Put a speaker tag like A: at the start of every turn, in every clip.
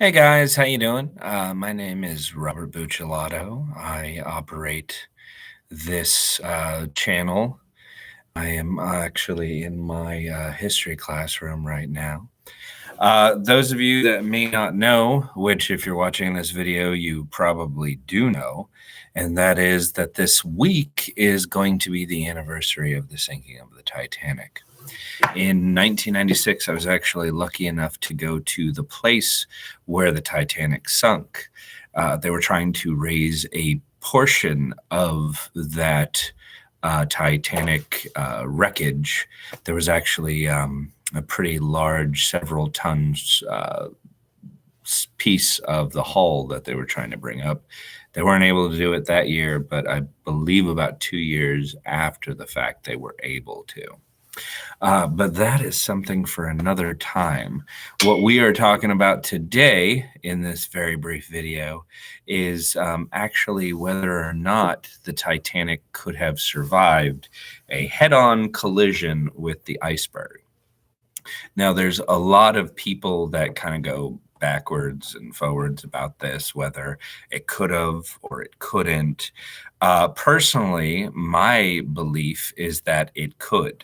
A: Hey guys, how you doing? My name is Robert Buccellato. I operate this channel. I am actually in my history classroom right now. Those of you that may not know, which if you're watching this video, you probably do know, and that is that this week is going to be the anniversary of the sinking of the Titanic. In 1996, I was actually lucky enough to go to the place where the Titanic sunk. They were trying to raise a portion of that Titanic wreckage. There was actually a pretty large, several tons piece of the hull that they were trying to bring up. They weren't able to do it that year, but I believe about 2 years after the fact, they were able to. But that is something for another time. What we are talking about today in this very brief video is actually whether or not the Titanic could have survived a head-on collision with the iceberg. Now, there's a lot of people that kind of go backwards and forwards about this, whether it could have or it couldn't. Personally, my belief is that it could.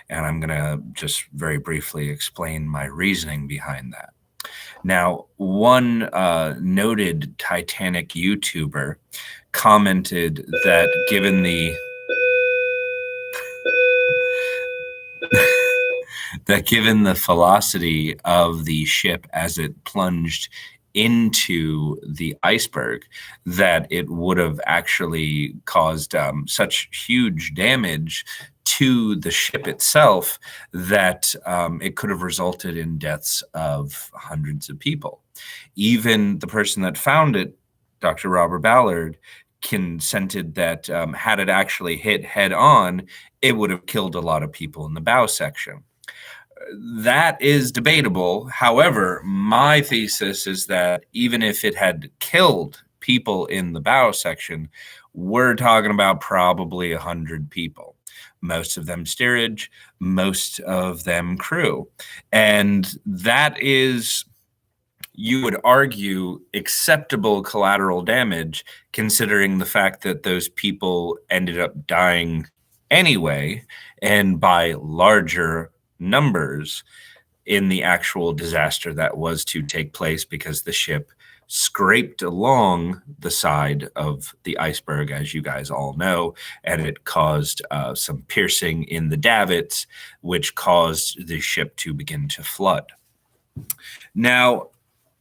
A: And I'm going to just very briefly explain my reasoning behind that. Now, one noted Titanic YouTuber commented that given the velocity of the ship as it plunged into the iceberg, that it would have actually caused such huge damage to the ship itself that it could have resulted in deaths of hundreds of people. Even the person that found it, Dr. Robert Ballard, consented that had it actually hit head on, it would have killed a lot of people in the bow section. That is debatable. However, my thesis is that even if it had killed people in the bow section, we're talking about probably 100 people. Most of them steerage, most of them crew. And that is, you would argue, acceptable collateral damage, considering the fact that those people ended up dying anyway, and by larger numbers in the actual disaster that was to take place, because the ship scraped along the side of the iceberg, as you guys all know, and it caused some piercing in the davits, which caused the ship to begin to flood. Now,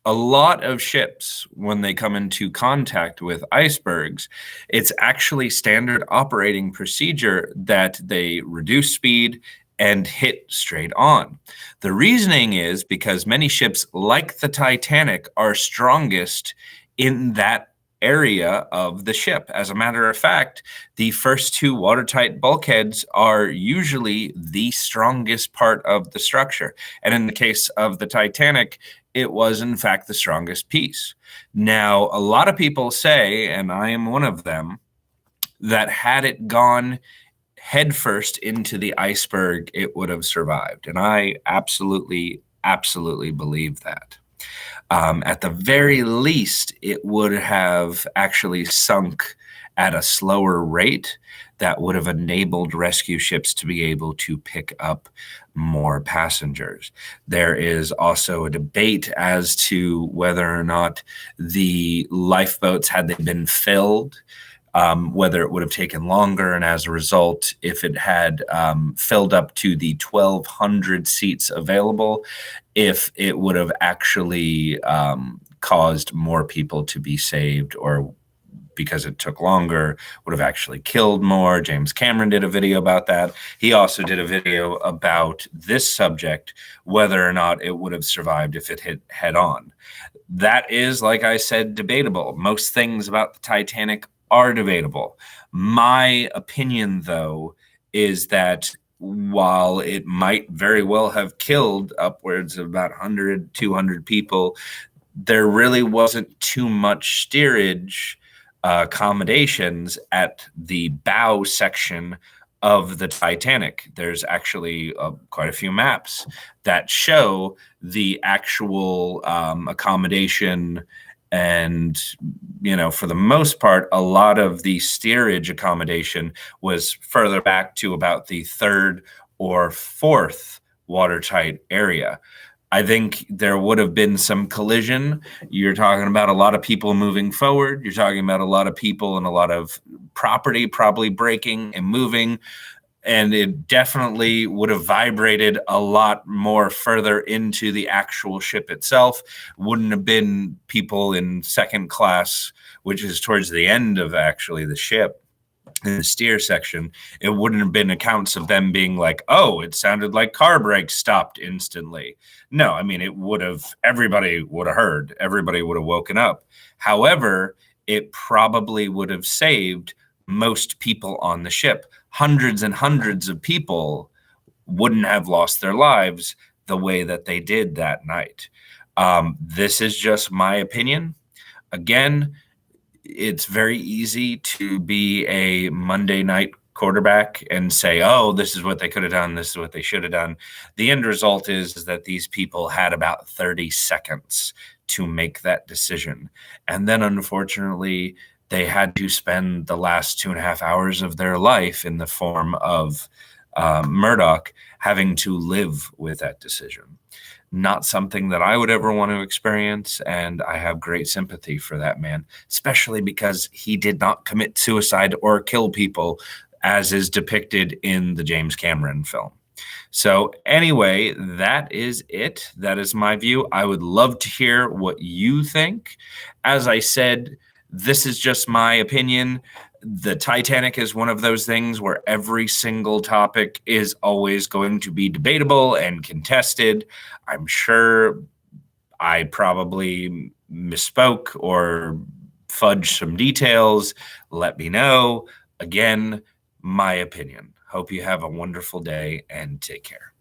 A: a lot of ships, when they come into contact with icebergs, it's actually standard operating procedure that they reduce speed and hit straight on. The reasoning is because many ships, like the Titanic, are strongest in that area of the ship. As a matter of fact, the first two watertight bulkheads are usually the strongest part of the structure. And in the case of the Titanic, it was in fact the strongest piece. Now, a lot of people say, and I am one of them, that had it gone headfirst into the iceberg, it would have survived. And I absolutely believe that. At the very least, it would have actually sunk at a slower rate that would have enabled rescue ships to be able to pick up more passengers. There is also a debate as to whether or not the lifeboats, had they been filled, whether it would have taken longer, and as a result, if it had filled up to the 1,200 seats available, if it would have actually caused more people to be saved, or because it took longer, would have actually killed more. James Cameron did a video about that. He also did a video about this subject, whether or not it would have survived if it hit head on. That is, like I said, debatable. Most things about the Titanic are debatable. My opinion, though, is that while it might very well have killed upwards of about 100, 200 people, there really wasn't too much steerage accommodations at the bow section of the Titanic. There's actually quite a few maps that show the actual accommodation. And, for the most part, a lot of the steerage accommodation was further back to about the third or fourth watertight area. I think there would have been some collision. You're talking about a lot of people moving forward. You're talking about a lot of people and a lot of property probably breaking and moving. And it definitely would have vibrated a lot more further into the actual ship itself. Wouldn't have been people in second class, which is towards the end of actually the ship, in the steer section. It wouldn't have been accounts of them being like, oh, it sounded like car brakes stopped instantly. No, I mean, everybody would have heard, everybody would have woken up. However, it probably would have saved most people on the ship. Hundreds and hundreds of people wouldn't have lost their lives the way that they did that night. This is just my opinion. Again, it's very easy to be a Monday night quarterback and say, oh, this is what they could have done. This is what they should have done. The end result is that these people had about 30 seconds to make that decision. And then, unfortunately, they had to spend the last 2.5 hours of their life in the form of Murdoch having to live with that decision. Not something that I would ever want to experience, and I have great sympathy for that man, especially because he did not commit suicide or kill people as is depicted in the James Cameron film. So anyway, that is it. That is my view. I would love to hear what you think. As I said, this is just my opinion. The Titanic is one of those things where every single topic is always going to be debatable and contested. I'm sure I probably misspoke or fudged some details. Let me know. Again, my opinion. Hope you have a wonderful day and take care.